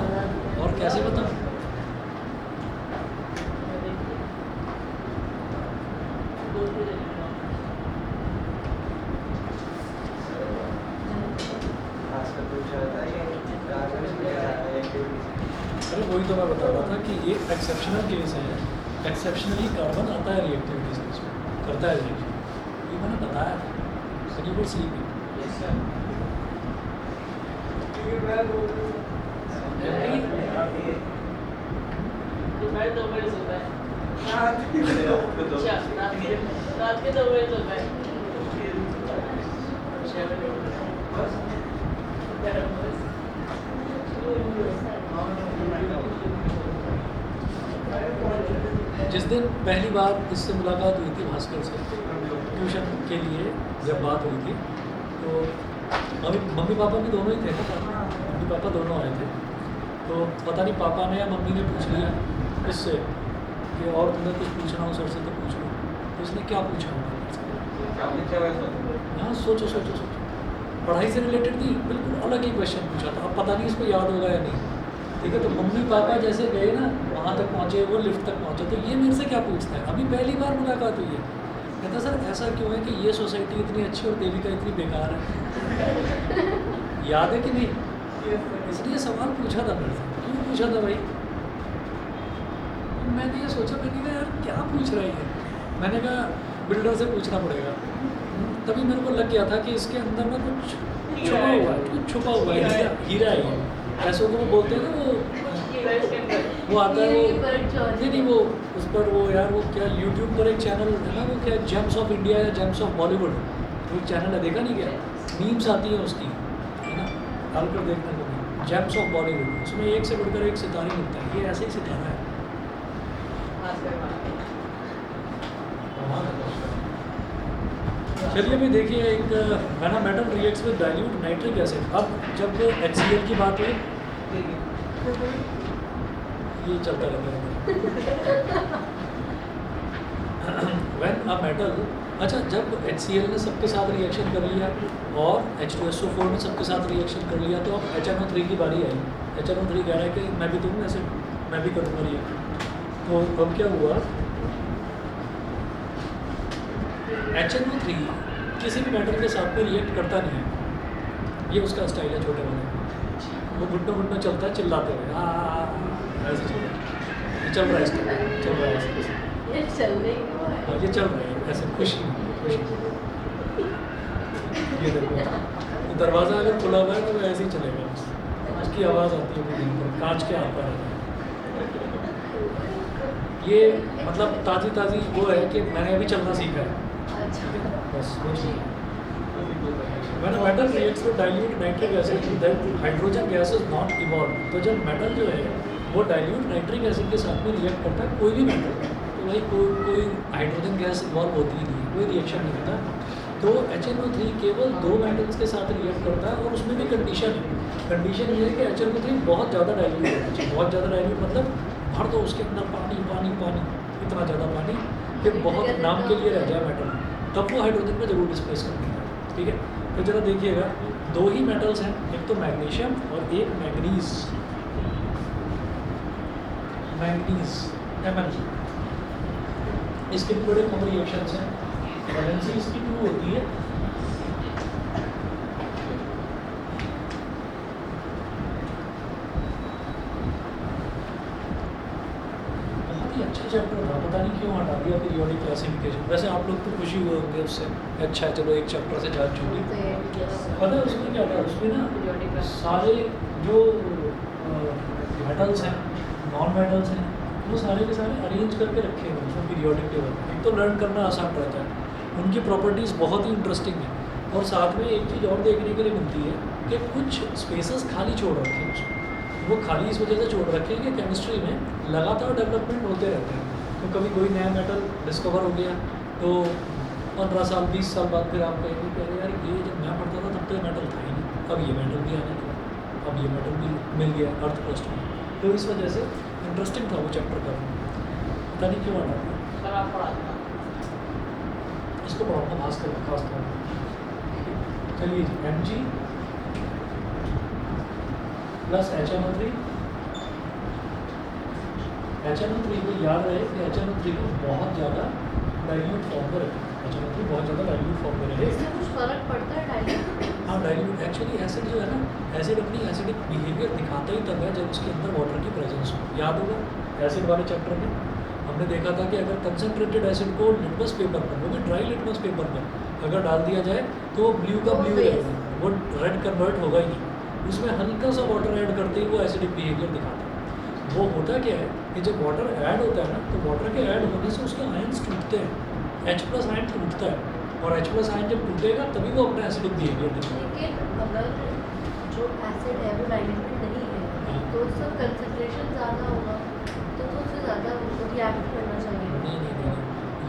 और कैसे बताऊँ? अरे वही तो मैं बता रहा था कि ये एक्सेप्शनल केस है। एक्सेप्शनली कार्बन आता है रिएक्टिविटीज में, इसमें करता है रिएक्शन। ये मैंने बताया था। Sir you sleeping. दोपहर 2 बजे सोता है। अच्छा, रात के 2 बजे सोता है। 6 बजे उठता है। जिस दिन पहली बार इससे मुलाकात हुई थी भास्कर से ट्यूशन के लिए, जब बात हुई थी तो मम्मी पापा भी दोनों ही थे ना, मम्मी पापा दोनों आए थे। तो पता नहीं पापा ने या मम्मी ने पूछ लिया इससे कि और तुम्हें कुछ पूछना हो सर से तो पूछ लो। तो इसने क्या पूछा होगा? हाँ सोचो सोचो सोचो। पढ़ाई से रिलेटेड थी, बिल्कुल अलग ही क्वेश्चन पूछा था। अब पता नहीं इसको याद होगा या नहीं। ठीक है, तो मम्मी पापा जैसे गए ना वहाँ तक पहुँचे, वो लिफ्ट तक पहुँचे, तो ये मेरे से क्या पूछता है, अभी पहली बार मुलाकात हुई है। कहता सर ऐसा क्यों है कि ये सोसाइटी इतनी अच्छी और देविका इतनी बेकार है। याद है कि नहीं? इसलिए सवाल पूछा था मेरे से, क्यों पूछा था भाई? मैंने ये सोचा, मैंने कहा यार क्या पूछ रही है, मैंने कहा बिल्डर से पूछना पड़ेगा। तभी मेरे को लग गया था कि इसके अंदर ना कुछ छुपा हुआ है, कुछ छुपा हुआ है, हीरा है ये। ऐसे को वो बोलते हैं ना, वो आता है वो, नहीं वो उस पर वो यार वो क्या यूट्यूब पर एक चैनल है ना, वो क्या जेम्स ऑफ इंडिया या जेम्स ऑफ बॉलीवुड, वो एक चैनल है, देखा नहीं क्या? मीम्स आती हैं उसकी, है ना, डालकर देखना कभी, जेम्स ऑफ बॉलीवुड। उसमें एक से बढ़कर एक सितारे मिलता है, ये ऐसे ही सितारा है। चलिए अभी देखिए, एक मैना metal reacts with dilute nitric acid. अब जब HCl की बात हुई, ये चलता रहता है। व्हेन अ मेटल, अच्छा जब HCl ने सबके साथ रिएक्शन कर लिया और H2SO4 ने सबके साथ रिएक्शन कर लिया, तो अब HNO3 की बारी आई। HNO3 कह रहा है कि मैं भी दूँगा एसिड, मैं भी करूँगा रिएक्शन। तो अब क्या हुआ, HNO3 किसी भी मेटल के साथ में रिएक्ट करता नहीं है, ये उसका स्टाइल है छोटे वाले। वो घुटनों घुटनों चलता है चिल्लाते हुए, ऐसे चल रहा है, ये चल रहा है, चल रहा है ऐसे, ये चलने क्यों है? हाँ ये चल रहा है ऐसे, खुशी खुशी। ये देखो, तो दरवाज़ा अगर खुला हुआ है तो वो ऐसे ही चलेगा, उसकी आवाज़ आती है दिन पर, कांच के आता है। ये मतलब ताज़ी ताज़ी वो है कि मैंने अभी चलना सीखा है, बस वो चीज़। When a metal reacts with dilute nitric acid, then hydrogen gas is not evolved। तो जब मेटल जो है वो डाइल्यूट नाइट्रिक एसिड के साथ में रिएक्ट करता है, कोई भी मेटल, तो भाई कोई हाइड्रोजन गैस इन्वॉल्व होती ही नहीं है, कोई रिएक्शन नहीं होता। तो HNO3 केवल 2 मेटल्स के साथ रिएक्ट करता है, और उसमें भी कंडीशन है। कंडीशन ये है कि HNO3 बहुत ज़्यादा डाइल्यूट होना चाहिए। बहुत ज़्यादा डाइल्यूट मतलब भर दो उसके अंदर पानी पानी पानी, इतना ज़्यादा पानी कि बहुत नाम के लिए रह जाए मेटल, तब वो हाइड्रोजन को जरूर डिस्प्लेस करती है। ठीक है, तो जरा देखिएगा, 2 ही मेटल्स हैं, एक तो मैग्नीशियम और एक मैंगनीज, Mn। इसके भी बड़े कॉमन रिएक्शंस हैं। वैलेंसी इसकी 2 होती है, बहुत ही अच्छा चैप्टर था, पता नहीं क्यों हटा दिया पीरियोडिक क्लासिफिकेशन। वैसे आप लोग तो खुशी हुए होंगे उससे, अच्छा है चलो एक चैप्टर से जा चुकी। पता है उसमें क्या था, उसमें ना सारे जो मेटल्स हैं, नॉन मेटल्स हैं, वो सारे के सारे अरेंज करके रखे हुए हैं पीरियोडिक टेबल। एक तो लर्न करना आसान रहता है, उनकी प्रॉपर्टीज़ बहुत ही इंटरेस्टिंग है, और साथ में एक चीज़ और देखने के लिए मिलती है कि कुछ स्पेसेस खाली छोड़ रखे हैं उसमें। वो खाली इस वजह से छोड़ रखे हैं कि केमिस्ट्री में लगातार डेवलपमेंट होते रहते हैं। तो कभी कोई नया मेटल डिस्कवर हो गया, तो 15 साल 20 साल बाद फिर आप कहेंगे कि अरे यार ये जब मैं पढ़ता था तब तो ये मेटल था ही नहीं, अब ये मेटल भी आने लगा, अब ये मेटल भी मिल गया अर्थ क्रस्ट में। तो इस वजह से इंटरेस्टिंग था वो चैप्टर का, पता नहीं क्यों आना। सर आप पढ़ाते हैं? इसको पढ़ाऊँगा खास तौर पर। चलिए जी, Mg प्लस HNO3। HNO3 को याद रहे कि HNO3 को बहुत ज़्यादा डाइल्यूट फॉर्म में रखें, HNO3 बहुत ज़्यादा डाइल्यूट फॉर्म में रहे। इससे कुछ फर्क पड़ता है डाइल्यूट? हाँ डाइल्यूट, एक्चुअली एसिड जो है ना, एसिड अपनी एसिडिक बिहेवियर दिखाता ही तब है जब उसके अंदर वाटर की प्रेजेंस हो। याद होगा एसिड वाले चैप्टर में हमने देखा था कि अगर कंसनट्रेटेड एसिड को लिटमस पेपर पर, वो भी ड्राई लिटमस पेपर पर अगर डाल दिया जाए तो वो ब्लू का ब्लू रहेगा, वो रेड कन्वर्ट होगा ही नहीं। उसमें हल्का सा वाटर ऐड करते ही वो एसिडिक बिहेवियर दिखाता है। वो होता क्या है कि जब वाटर ऐड होता है ना, तो वाटर के ऐड होने से उसके आयन्स टूटते हैं, H+ आयन टूटता है, और H+ आयन जब टूटेगा तभी वो अपना एसिडिक बिहेवियर दिखाएगा। लेकिन अगर जो एसिड है वो डाइल्यूटेड नहीं है तो उसका कंसंट्रेशन ज़्यादा होगा, तो उससे ज़्यादा रिएक्ट करना चाहिए। नहीं,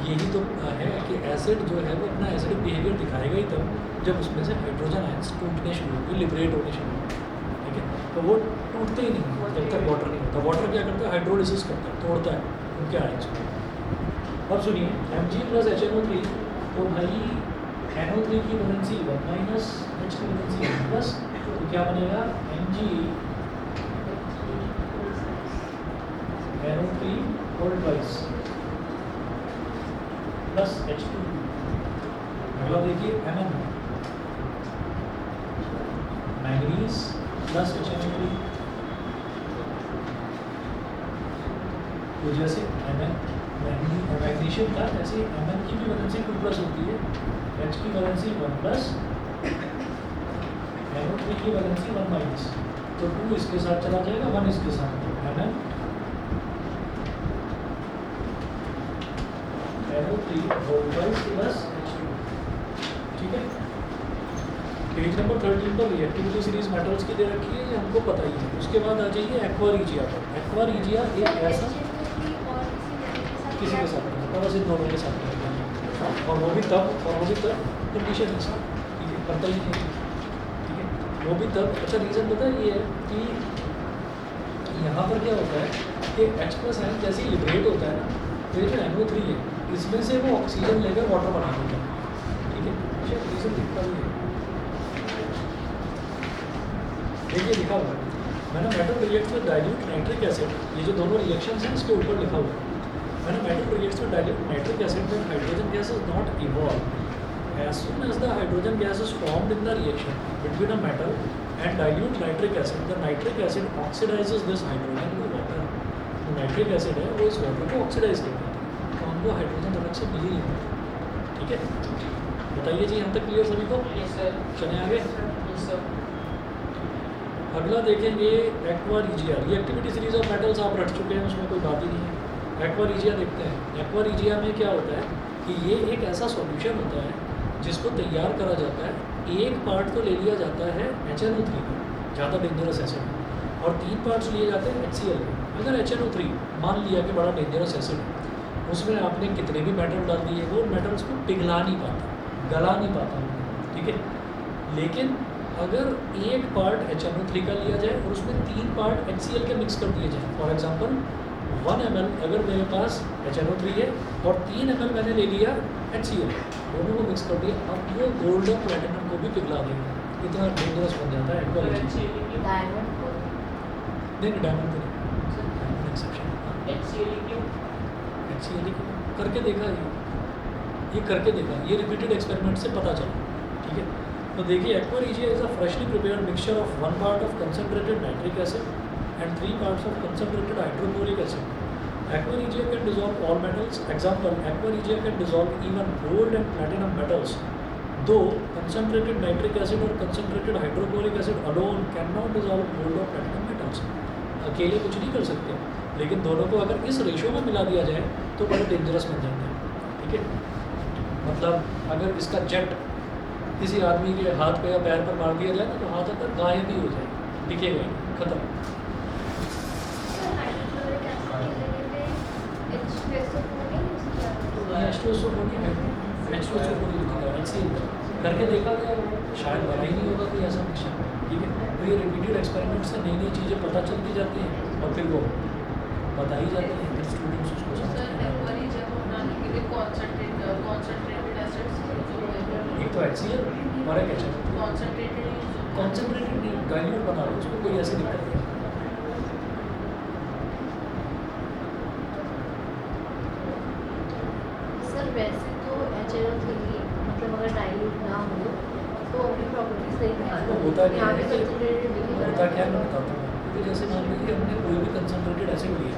यही तो है कि एसिड जो है वो अपना एसिडिक बिहेवियर दिखाएगा ही तब जब उसमें से हाइड्रोजन आयंस टूटने शुरू होंगे, लिबरेट होने शुरू होंगे। ठीक है, तो वो टूटते ही नहीं जब तक वाटर नहीं होता। वाटर क्या करता है, हाइड्रोलिसिस करता है, तोड़ता है उनके आयंस को। अब सुनिए, Mg प्लस HNO3, तो भाई NO3 की वैलेंसी 1 माइनस H की वैलेंसी 1 प्लस, तो क्या बनेगा Mg NO3 whole twice plus H2। अगला देखिए Mn मैंगनीज प्लस HNO3। तो जैसे मैग्नीशियम था ऐसे Mn की भी वैलेंसी 2 प्लस होती है, H की वैलेंसी 1 प्लस, NO3 की वैलेंसी 1 माइनस। तो 2 इसके साथ चला जाएगा, 1 इसके साथ, Mn NO3 whole twice plus H2। ठीक है। पेज नंबर 13 पर रिएक्टिविटी सीरीज मेटल्स की दे रखी है, ये हमको पता ही है। उसके बाद आ जाइए एक्वा रिजिया पर। एक्वा रिजिया एक ऐसा किसी के साथ नहीं होता, बस इन दोनों के साथ रहता है, और वो भी तब कंडीशन है साथ, ठीक है, पता ही नहीं, ठीक है, वो भी तब। अच्छा रीज़न पता है ये है कि यहाँ पर क्या होता है कि H प्लस आयन जैसे ही लिबरेट होता है ना, तो ये जो NO3 है इसमें से वो ऑक्सीजन लेकर वाटर बना देता है, ठीक है। अच्छा रीज़न दिखता भी है, देखिए लिखा हुआ है मैंने metal reacts with dilute nitric acid, ये जो दोनों रिएक्शंस हैं इसके ऊपर लिखा हुआ है मैंने metal reacts with dilute nitric acid when hydrogen gas is not evolve as soon as the hydrogen gas is formed in the reaction between a metal and dilute nitric acid, the nitric acid oxidises this hydrogen to water. जो nitric acid है वो इस water को oxidise करता है, तो हमको hydrogen अलग से मिल ही नहीं पाता, ठीक है। बताइए जी, यहाँ तक क्लियर सभी को? Yes sir. चलें आगे। Yes sir. अगला देखेंगे aqua regia. Reactivity series of metals आप रट चुके हैं, उसमें कोई बात ही नहीं है। एक्वा रिजिया देखते हैं। एक्वा रिजिया में क्या होता है कि ये एक ऐसा सॉल्यूशन होता है जिसको तैयार करा जाता है। एक पार्ट तो ले लिया जाता है HNO3 का, ज़्यादा डेंजरस एसिड, और 3 पार्ट्स लिए जाते हैं HCl के। अगर HNO3 मान लिया कि बड़ा डेंजरस एसिड है, उसमें आपने कितने भी मेटल डाल दिए, वो मेटल्स को पिघला नहीं पाता, गला नहीं पाता, ठीक है। लेकिन अगर एक पार्ट HNO3 का लिया जाए और उसमें 3 पार्ट HCl के मिक्स कर दिए जाए, फॉर एग्जांपल 1 ml अगर मेरे पास HNO3 है और 3 ml मैंने ले लिया HCl, दोनों को मिक्स कर दिया, अब वो गोल्ड और प्लेटिनम को भी पिघला देगा। इतना डेंजरस बन जाता है एक्वा रिजिया। डायमंड को नहीं डायमंड को नहीं, एक्सेप्शन। HCl क्यों? HCl को करके देखा, ये करके देखा, ये रिपीटेड एक्सपेरिमेंट से पता चला, ठीक है। तो देखिए aqua regia is a freshly prepared mixture of 1 part of concentrated nitric acid and 3 parts of concentrated hydrochloric acid. Aqua regia can dissolve all metals. Example, aqua regia can dissolve even gold and platinum metals. Though concentrated nitric acid or concentrated hydrochloric acid alone cannot dissolve gold or platinum metals. अकेले कुछ नहीं कर सकते, लेकिन दोनों को अगर इस रेशो में मिला दिया जाए तो बड़े डेंजरस बन जाते हैं, ठीक है। मतलब अगर इसका जेट किसी आदमी के हाथ पे या पैर पर मार दिया जाए ना, तो हाथ अगर गायब ही हो जाए, दिखेगा ही, खत्म। हाइड्रोक्लोरिक एसिड की जगह पे H2SO4 नहीं यूज़ किया जाता? H2SO4 नहीं है, H2SO4 लिखा है, HCl करके देखा गया, शायद बना ही नहीं होगा कोई ऐसा मिक्सचर, ठीक है। तो ये रिपीटेड एक्सपेरिमेंट से नई नई चीज़ें पता चलती जाती हैं और फिर वो बता ही जाती हैं, फिर स्टूडेंट्स उसको सर समझते एक्वा हैं। रिजिया को बनाने के लिए कॉन्सेंट्रेटेड एसिड्स एक तो HCl और एक HNO। कॉन्सेंट्रेटेड यूज कॉन्सेंट्रेटेड नहीं, डाइल्यूट बना लो, उसको कोई ऐसी दिक्कत नहीं। सर वैसे तो HNO3 मतलब अगर डाइल्यूट ना हो तो अपनी प्रॉपर्टीज नहीं दिखाती, तो होता क्या यहाँ है पे कि- कंसंट्रेटेड दिखा होता क्या है मैं बताता हूँ। तो जैसे मान लीजिए हमने कोई भी कंसनट्रेटेड एसिड लिया,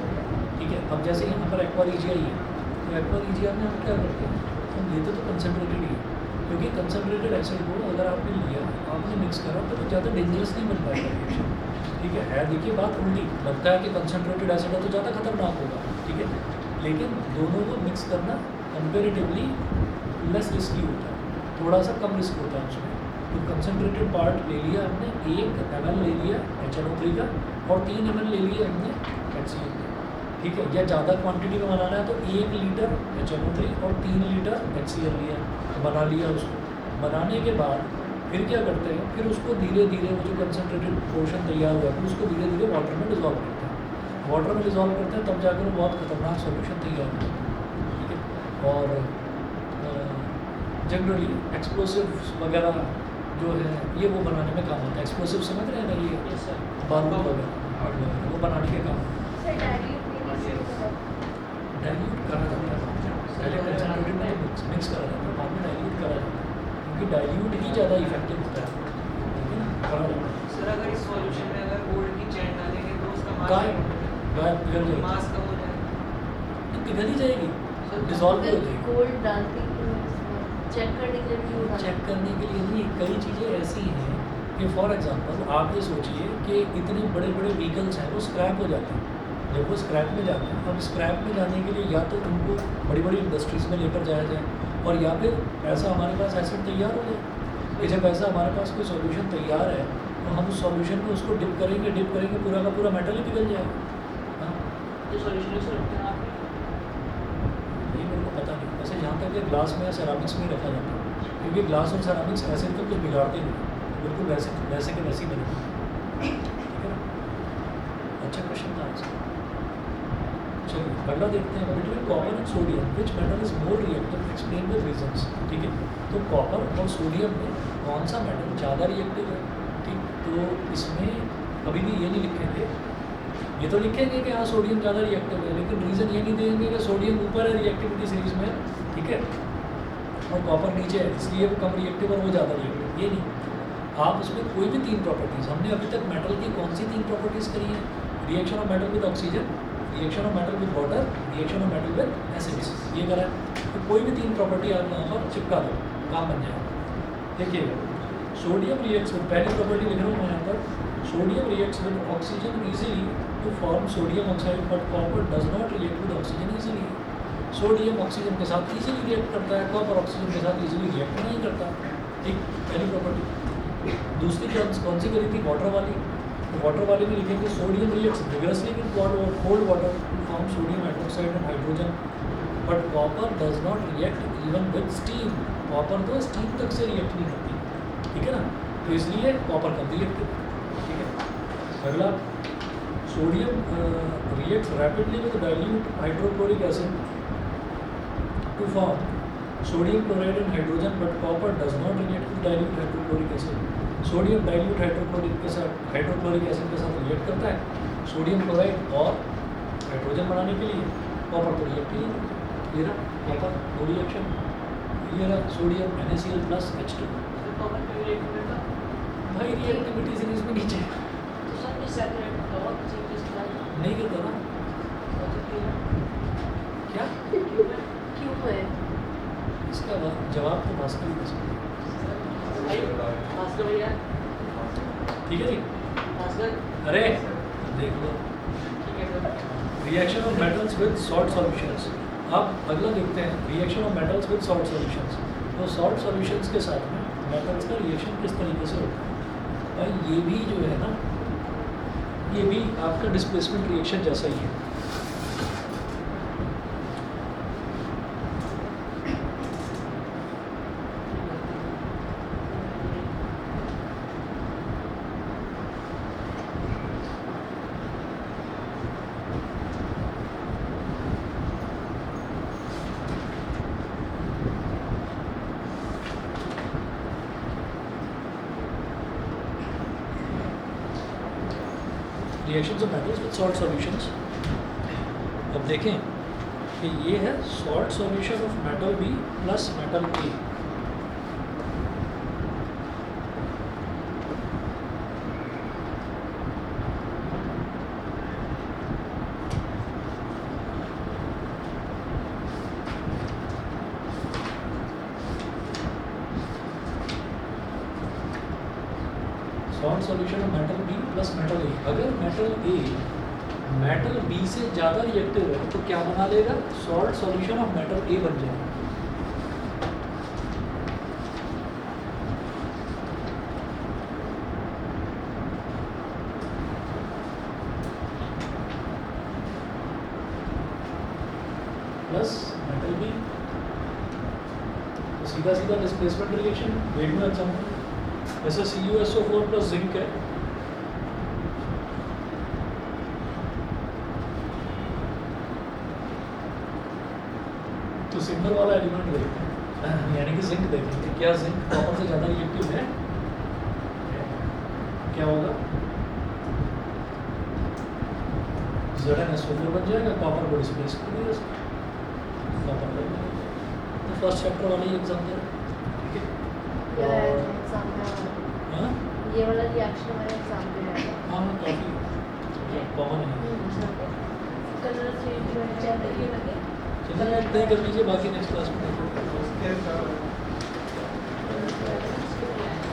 ठीक है। अब जैसे यहाँ पर एक्वा रिजिया ही है, तो एक्वा रिजिया में हम क्या करते हैं, हम लेते तो कंसनट्रेटेड ही है, क्योंकि कंसनट्रेटेड एसिड को अगर आपने लिया, आपने मिक्स करा, तो ज़्यादा डेंजरस नहीं बन पाएगा रिएक्शन, ठीक है। देखिए बात उल्टी लगता है कि कंसनट्रेटेड एसिड है तो ज़्यादा खतरनाक होगा, ठीक है। लेकिन दोनों को मिक्स करना कंपेरेटिवली लेस रिस्की होता है, थोड़ा सा कम रिस्क होता है उसमें। तो कंसनट्रेटेड पार्ट ले लिया हमने, 1 ml ले लिया HNO3 का और 3 ml ले लिया हमने HCl का, ठीक है। या ज़्यादा क्वांटिटी में बनाना है तो 1 लीटर HNO3 और 3 लीटर HCl लिया, बना लिया। उसको बनाने के बाद फिर क्या करते हैं, फिर उसको धीरे धीरे वो जो कंसनट्रेटेड पोर्शन तैयार हुआ है उसको धीरे धीरे वाटर में डिजॉल्व करते हैं। वाटर में डिजॉल्व करते हैं तब जाकर वो बहुत खतरनाक सॉल्यूशन तैयार होता है, ठीक है। और जनरली एक्सप्लोसिव वगैरह जो है ये वो बनाने में काम आता है। एक्सप्लोसिव समझ रहे हैं ना, ये यस सर। बारूद वगैरह वो बनाने के काम। सर डाइल्यूट में क्योंकि डाइल्यूट ही ज़्यादा इफेक्टिव होता है, ठीक है ना, खड़ा रहता है। सर अगर इस सॉल्यूशन में अगर गोल्ड की चैन डालेंगे तो उसका गायब गायब पिघल जाएगी, मास कम हो जाएगा। ये पिघल ही जाएगी, डिजॉल्व हो जाएगी। गोल्ड डालती हूँ चेक करने के लिए भी वो चेक करने के लिए नहीं, कई चीज़ें ऐसी हैं कि फॉर एग्जांपल आप ये सोचिए कि इतने बड़े बड़े व्हीकल्स हैं वो स्क्रैप हो जाते हैं। जब वो स्क्रैप में जाते हैं, अब स्क्रैप में जाने के लिए या तो उनको बड़ी बड़ी इंडस्ट्रीज़ में लेकर जाया जाए, और या फिर ऐसा हमारे पास एसिड तैयार हो जाए कि जब ऐसा हमारे पास कोई सॉल्यूशन तैयार है तो हम उस सॉल्यूशन में उसको डिप करेंगे पूरा का पूरा मेटल ही पिघल जाएगा। हाँ, जो सॉल्यूशन यूज करते हैं आप ये मेरे को पता नहीं, वैसे जहाँ तक ये ग्लास में या सेरामिक्स में ही रखा जाता है, क्योंकि ग्लास और सेरामिक्स ऐसे तो कुछ बिगाड़ते नहीं, बिल्कुल वैसे के वैसे ही बने, ठीक है ना। अच्छा क्वेश्चन था आपसे। चलिए अगला देखते हैं, between copper and sodium which metal is more reactive, explain with reasons. ठीक है, तो कॉपर और सोडियम में कौन सा मेटल ज़्यादा रिएक्टिव है? ठीक, तो इसमें कभी भी ये नहीं लिखेंगे, ये तो लिखेंगे कि हाँ सोडियम ज़्यादा रिएक्टिव है, लेकिन रीज़न ये नहीं देंगे कि सोडियम ऊपर है रिएक्टिविटी सीरीज में, ठीक है, और कॉपर नीचे है इसलिए वो कम रिएक्टिव और वो ज़्यादा रिएक्टिव, ये नहीं। आप उसमें कोई भी 3 प्रॉपर्टीज़, हमने अभी तक मेटल की कौन सी 3 प्रॉपर्टीज़ करी हैं? Reaction of metal with oxygen, reaction of metal with water, reaction of metal with acids, ये करा है। तो कोई भी 3 प्रॉपर्टी आप यहाँ पर चिपका दो, काम बन जाएगा। देखिएगा, सोडियम रिएक्ट्स विद, पहली प्रॉपर्टी लिख रहा हूँ मैं यहाँ पर, sodium reacts with oxygen easily to form sodium oxide, but copper does not react with oxygen easily. Sodium oxygen के साथ ईजिली रिएक्ट करता है, कॉपर ऑक्सीजन के साथ ईजिली रिएक्ट नहीं करता। ठीक, पहली प्रॉपर्टी। दूसरी कौन सी करी थी? वाटर वाली। तो वाटर वाले में लिखेंगे sodium reacts vigorously with cold water to form sodium hydroxide and hydrogen, but copper does not react even with steam. Copper तो स्टीम तक से रिएक्ट नहीं करती, ठीक है ना, तो इसलिए कॉपर कम रिएक्टिव, ठीक है। अगला, sodium reacts rapidly with dilute hydrochloric acid to form sodium chloride and hydrogen, but copper does not react with dilute hydrochloric acid. Sodium dilute hydrochloric acid के साथ रिएक्ट करता है सोडियम क्लोराइड और hydrogen बनाने के लिए, कॉपर तो react ही नहीं। ये रहा कॉपर, दो रिएक्शन, ये रहा sodium NaCl plus H2। Copper में रिएक्ट करता भाई रिएक्टिविटी सीरीज में नीचे तो सर ये सेपरेट कॉपर किसी चीज का नहीं करता ना, क्या क्यों है? इसका जवाब तो भास्कर ही दे सकते हैं। भाई भास्कर भैया, ठीक है जी, भास्कर, अरे देख लो, ठीक है sir. Reaction of metals with salt solutions. अब अगला देखते हैं, reaction of metals with salt solutions. तो सॉल्ट सॉल्यूशंस के साथ में मेटल्स का रिएक्शन किस तरीके से होता है? भाई ये भी जो है ना, ये भी आपका डिस्प्लेसमेंट रिएक्शन जैसा ही है। Reactions of metals with salt solutions. अब देखें कि ये है salt solution of metal B plus metal A. Salt solution of metal B plus metal A. अगर मेटल बी से ज़्यादा रिएक्टिव है तो क्या बना लेगा? सॉल्ट सॉल्यूशन ऑफ मेटल ए बन जाएगा। प्लस मेटल बी, तो सीधा सीधा डिस्प्लेसमेंट रिएक्शन। वेट में एग्जाम्पल, जैसे CuSO4 प्लस जिंक है, तो सिंगल वाला एलिमेंट देखते हैं, यानी कि जिंक देखेंगे, क्या जिंक कॉपर से ज़्यादा रिएक्टिव है? क्या होगा? ZnSO4 बन जाएगा, कॉपर को डिस्प्लेस कर दिया, कॉपर बन जाएगा। तो फर्स्ट चैप्टर वाला ही एग्जाम्पल है, ठीक है। क्या है और एग्जाम में आया? हाँ ये वाला रिएक्शन हमारे एग्जाम में आया हाँ काफ़ी कॉमन है। कलर चेंज हो जाए ये लगे चलिए इतना ही कर लीजिए, बाकी नेक्स्ट क्लास में देखेंगे। उसके साथ कलर